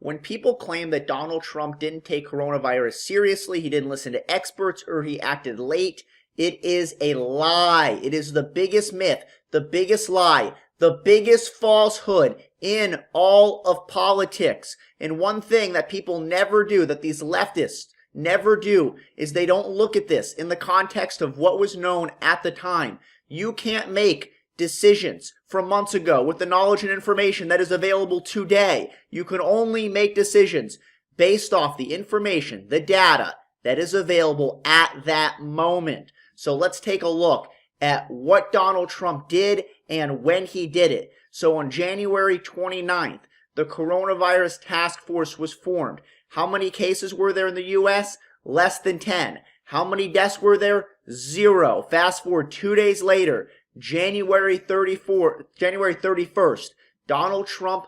When people claim that Donald Trump didn't take coronavirus seriously, he didn't listen to experts, or he acted late, it is a lie. It is the biggest myth, the biggest lie, the biggest falsehood in all of politics. And one thing that people never do, that these leftists never do, is they don't look at this in the context of what was known at the time. You can't make decisions from months ago with the knowledge and information that is available today. You can only make decisions based off the information, the data that is available at that moment. So let's take a look at what Donald Trump did and when he did it. So on January 29th, the coronavirus task force was formed. How many cases were there in the U.S.? Less than 10. How many deaths were there? 0. Fast forward 2 days later, January 31st, Donald Trump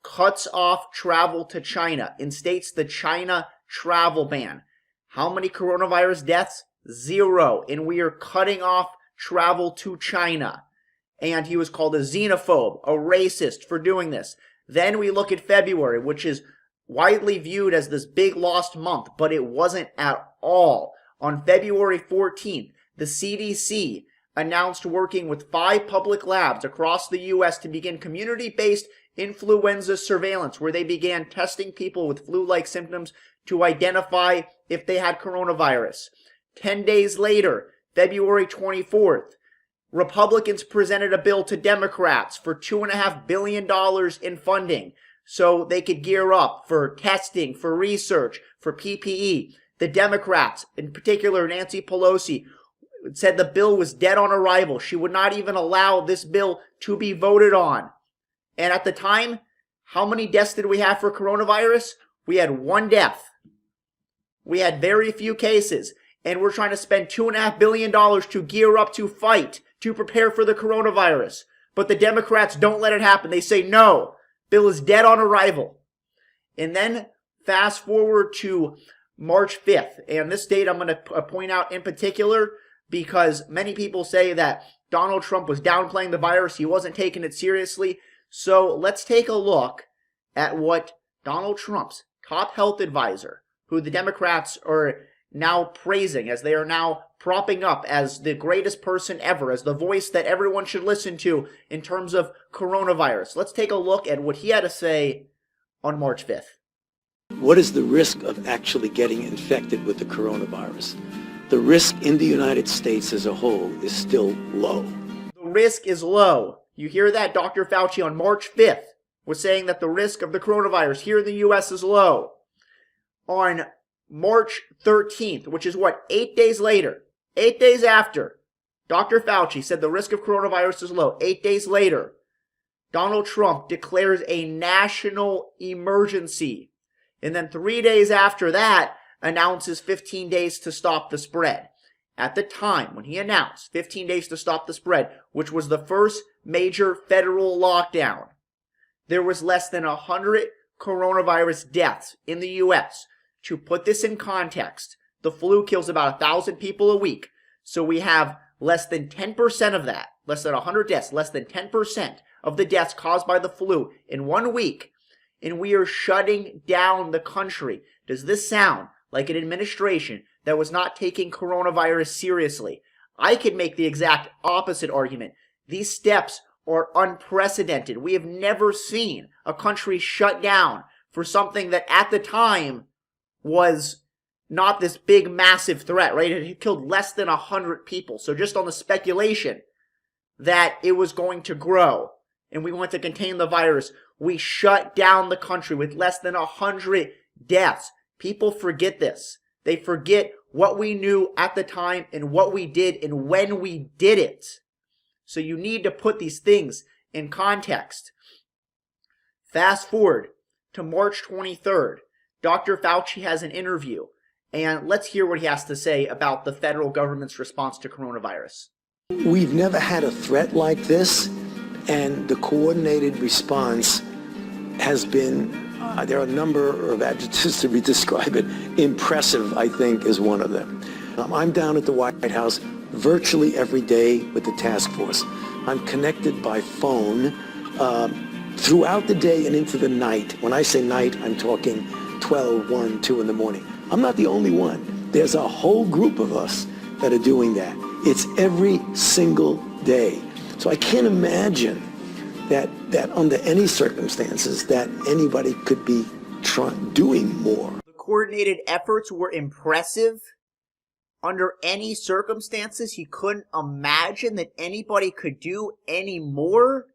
cuts off travel to China, instates the China travel ban. How many coronavirus deaths? 0. And we are cutting off travel to China. And he was called a xenophobe, a racist for doing this. Then we look at February, which is widely viewed as this big lost month, but it wasn't at all. On February 14th, the CDC announced working with 5 public labs across the U.S. to begin community-based influenza surveillance, where they began testing people with flu-like symptoms to identify if they had coronavirus. 10 days later, February 24th, Republicans presented a bill to Democrats for $2.5 billion in funding so they could gear up for testing, for research, for PPE. The Democrats, in particular Nancy Pelosi, said the bill was dead on arrival. She would not even allow this bill to be voted on. And at the time, how many deaths did we have for coronavirus? We had 1 death. We had very few cases. And we're trying to spend $2.5 billion to gear up to fight, to prepare for the coronavirus. But the Democrats don't let it happen. They say, no, bill is dead on arrival. And then fast forward to March 5th. And this date I'm going to point out in particular because many people say that Donald Trump was downplaying the virus. He wasn't taking it seriously. So let's take a look at what Donald Trump's top health advisor, who the Democrats are now praising, as they are now propping up as the greatest person ever, as the voice that everyone should listen to in terms of coronavirus. Let's take a look at what he had to say on March 5th. What is the risk of actually getting infected with the coronavirus? The risk in the United States as a whole is still low. The risk is low. You hear that? Dr. Fauci on March 5th was saying that the risk of the coronavirus here in the U.S. is low. On March 13th, which is what, 8 days later, 8 days after, Dr. Fauci said the risk of coronavirus is low. 8 days later, Donald Trump declares a national emergency. And then 3 days after that, announces 15 days to stop the spread. At the time when he announced 15 days to stop the spread, which was the first major federal lockdown, there was less than 100 coronavirus deaths in the U.S. To put this in context, the flu kills about 1,000 people a week. So we have less than 10% of that, less than 100 deaths, less than 10% of the deaths caused by the flu in 1 week. And we are shutting down the country. Does this sound like an administration that was not taking coronavirus seriously? I could make the exact opposite argument. These steps are unprecedented. We have never seen a country shut down for something that at the time was not this big, massive threat, right? It killed less than 100 people. So just on the speculation that it was going to grow and we wanted to contain the virus, we shut down the country with less than 100 deaths. People forget this. They forget what we knew at the time and what we did and when we did it. So you need to put these things in context. Fast forward to March 23rd. Dr. Fauci has an interview, and let's hear what he has to say about the federal government's response to coronavirus. We've never had a threat like this, and the coordinated response has been, there are a number of adjectives to describe it. Impressive, I think, is one of them. I'm down at the White House virtually every day with the task force. I'm connected by phone throughout the day and into the night. When I say night, I'm talking 12, 1, 2 in the morning. I'm not the only one. There's a whole group of us that are doing that. It's every single day. So I can't imagine that under any circumstances that anybody could be doing more. The coordinated efforts were impressive. Under any circumstances, he couldn't imagine that anybody could do any more.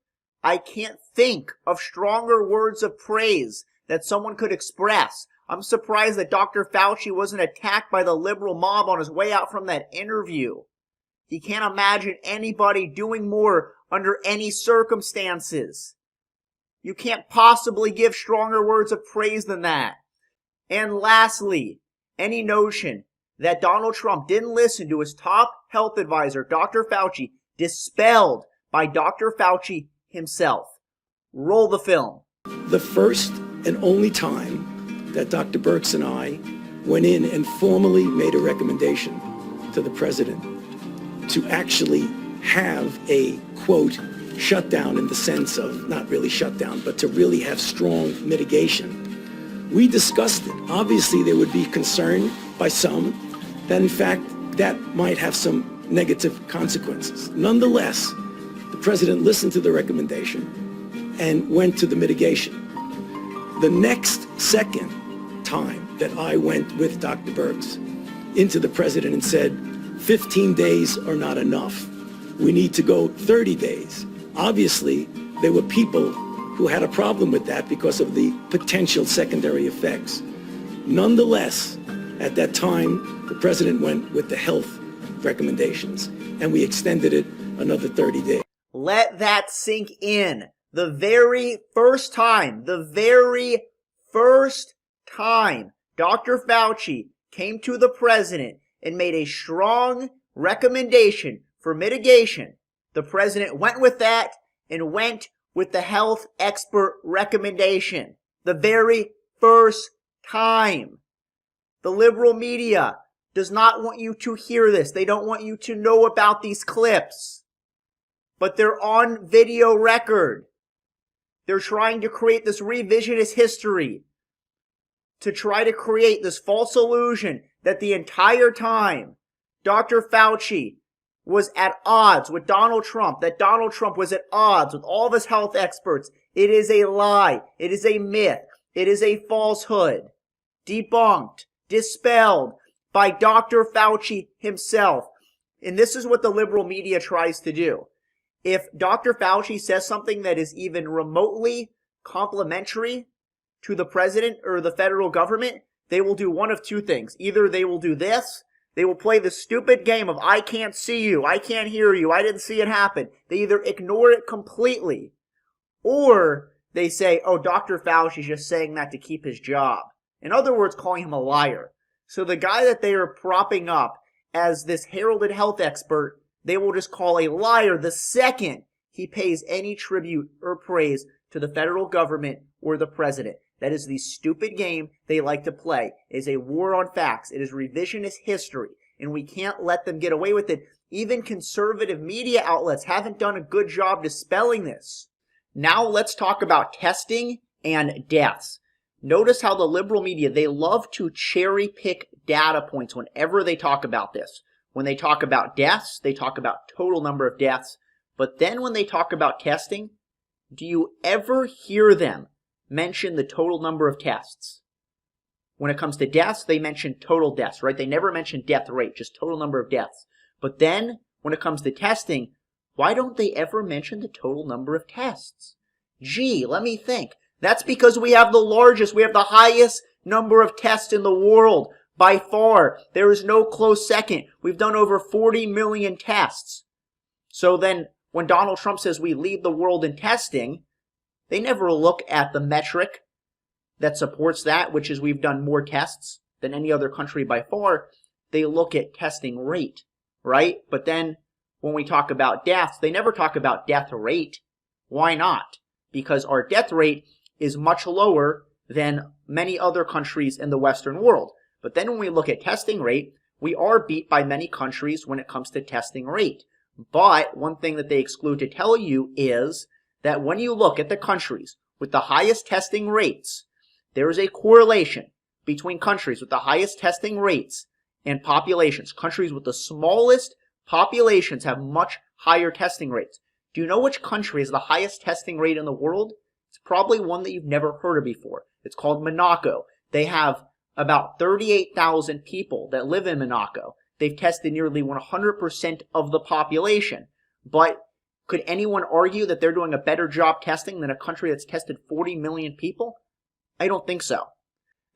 I can't think of stronger words of praise that someone could express. I'm surprised that Dr. Fauci wasn't attacked by the liberal mob on his way out from that interview. He can't imagine anybody doing more under any circumstances. You can't possibly give stronger words of praise than that. And lastly, any notion that Donald Trump didn't listen to his top health advisor, Dr. Fauci, dispelled by Dr. Fauci himself. Roll the film. The first and only time that Dr. Birx and I went in and formally made a recommendation to the president to actually have a, quote, shutdown in the sense of not really shutdown, but to really have strong mitigation. We discussed it. Obviously, there would be concern by some that, in fact, that might have some negative consequences. Nonetheless, the president listened to the recommendation and went to the mitigation. The next second time that I went with Dr. Birx into the president and said, 15 days are not enough. We need to go 30 days. Obviously, there were people who had a problem with that because of the potential secondary effects. Nonetheless, at that time, the president went with the health recommendations, and we extended it another 30 days. Let that sink in. The very first time Dr. Fauci came to the president and made a strong recommendation for mitigation, the president went with that and went with the health expert recommendation. The very first time. The liberal media does not want you to hear this. They don't want you to know about these clips. But they're on video record. They're trying to create this revisionist history, to try to create this false illusion that the entire time Dr. Fauci was at odds with Donald Trump, that Donald Trump was at odds with all of his health experts. It is a lie. It is a myth. It is a falsehood. Debunked, dispelled by Dr. Fauci himself. And this is what the liberal media tries to do. If Dr. Fauci says something that is even remotely complimentary to the president or the federal government, they will do one of two things. Either they will do this, they will play the stupid game of I can't see you, I can't hear you, I didn't see it happen. They either ignore it completely, or they say, oh, Dr. Fauci's just saying that to keep his job. In other words, calling him a liar. So the guy that they are propping up as this heralded health expert, they will just call a liar the second he pays any tribute or praise to the federal government or the president. That is the stupid game they like to play. It is a war on facts. It is revisionist history, and we can't let them get away with it. Even conservative media outlets haven't done a good job dispelling this. Now let's talk about testing and deaths. Notice how the liberal media, they love to cherry pick data points whenever they talk about this. When they talk about deaths, they talk about total number of deaths. But then when they talk about testing, do you ever hear them mention the total number of tests? When it comes to deaths, they mention total deaths, right? They never mention death rate, just total number of deaths. But then when it comes to testing, why don't they ever mention the total number of tests? Gee, let me think. That's because we have the highest number of tests in the world. By far, there is no close second. We've done over 40 million tests. So then, when Donald Trump says we lead the world in testing, they never look at the metric that supports that, which is we've done more tests than any other country by far. They look at testing rate, right? But then, when we talk about deaths, they never talk about death rate. Why not? Because our death rate is much lower than many other countries in the Western world. But then when we look at testing rate, we are beat by many countries when it comes to testing rate. But one thing that they exclude to tell you is that when you look at the countries with the highest testing rates, there is a correlation between countries with the highest testing rates and populations. Countries with the smallest populations have much higher testing rates. Do you know which country has the highest testing rate in the world? It's probably one that you've never heard of before. It's called Monaco. They have about 38,000 people that live in Monaco. They've tested nearly 100% of the population. But could anyone argue that they're doing a better job testing than a country that's tested 40 million people? I don't think so.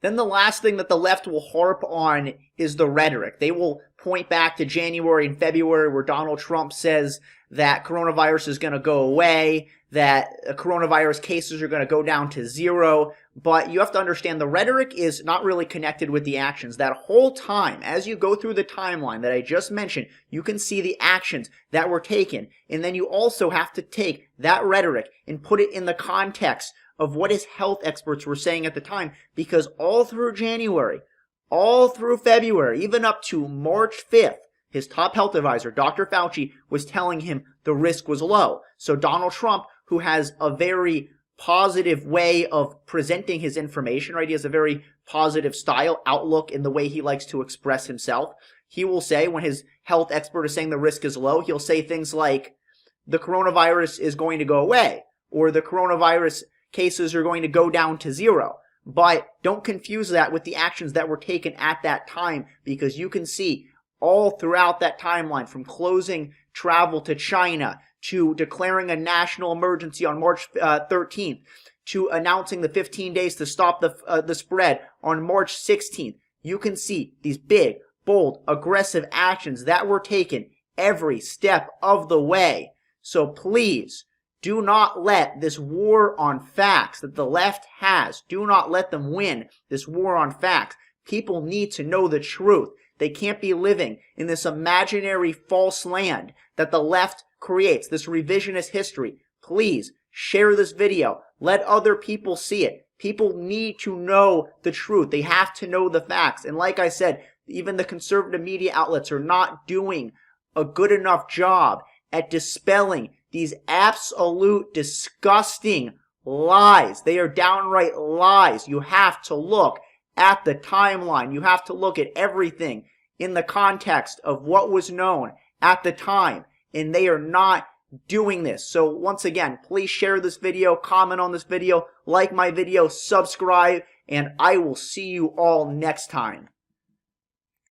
Then the last thing that the left will harp on is the rhetoric. They will point back to January and February where Donald Trump says that coronavirus is going to go away, that coronavirus cases are going to go down to 0. But you have to understand the rhetoric is not really connected with the actions. That whole time, as you go through the timeline that I just mentioned, you can see the actions that were taken. And then you also have to take that rhetoric and put it in the context of what his health experts were saying at the time, because all through January, all through February, even up to March 5th, his top health advisor, Dr. Fauci, was telling him the risk was low. So Donald Trump, who has a very positive way of presenting his information, right? He has a very positive style, outlook in the way he likes to express himself. He will say, when his health expert is saying the risk is low, he'll say things like, the coronavirus is going to go away, or the coronavirus cases are going to go down to 0. But don't confuse that with the actions that were taken at that time, because you can see all throughout that timeline, from closing travel to China, to declaring a national emergency on March 13th, to announcing the 15 days to stop the spread on March 16th. You can see these big, bold, aggressive actions that were taken every step of the way. So please, do not let this war on facts that the left has, do not let them win this war on facts. People need to know the truth. They can't be living in this imaginary false land that the left creates, this revisionist history. Please share this video. Let other people see it. People need to know the truth. They have to know the facts. And like I said, even the conservative media outlets are not doing a good enough job at dispelling these absolute disgusting lies. They are downright lies. You have to look at the timeline. You have to look at everything in the context of what was known at the time. And they are not doing this. So once again, please share this video, comment on this video, like my video, subscribe, and I will see you all next time.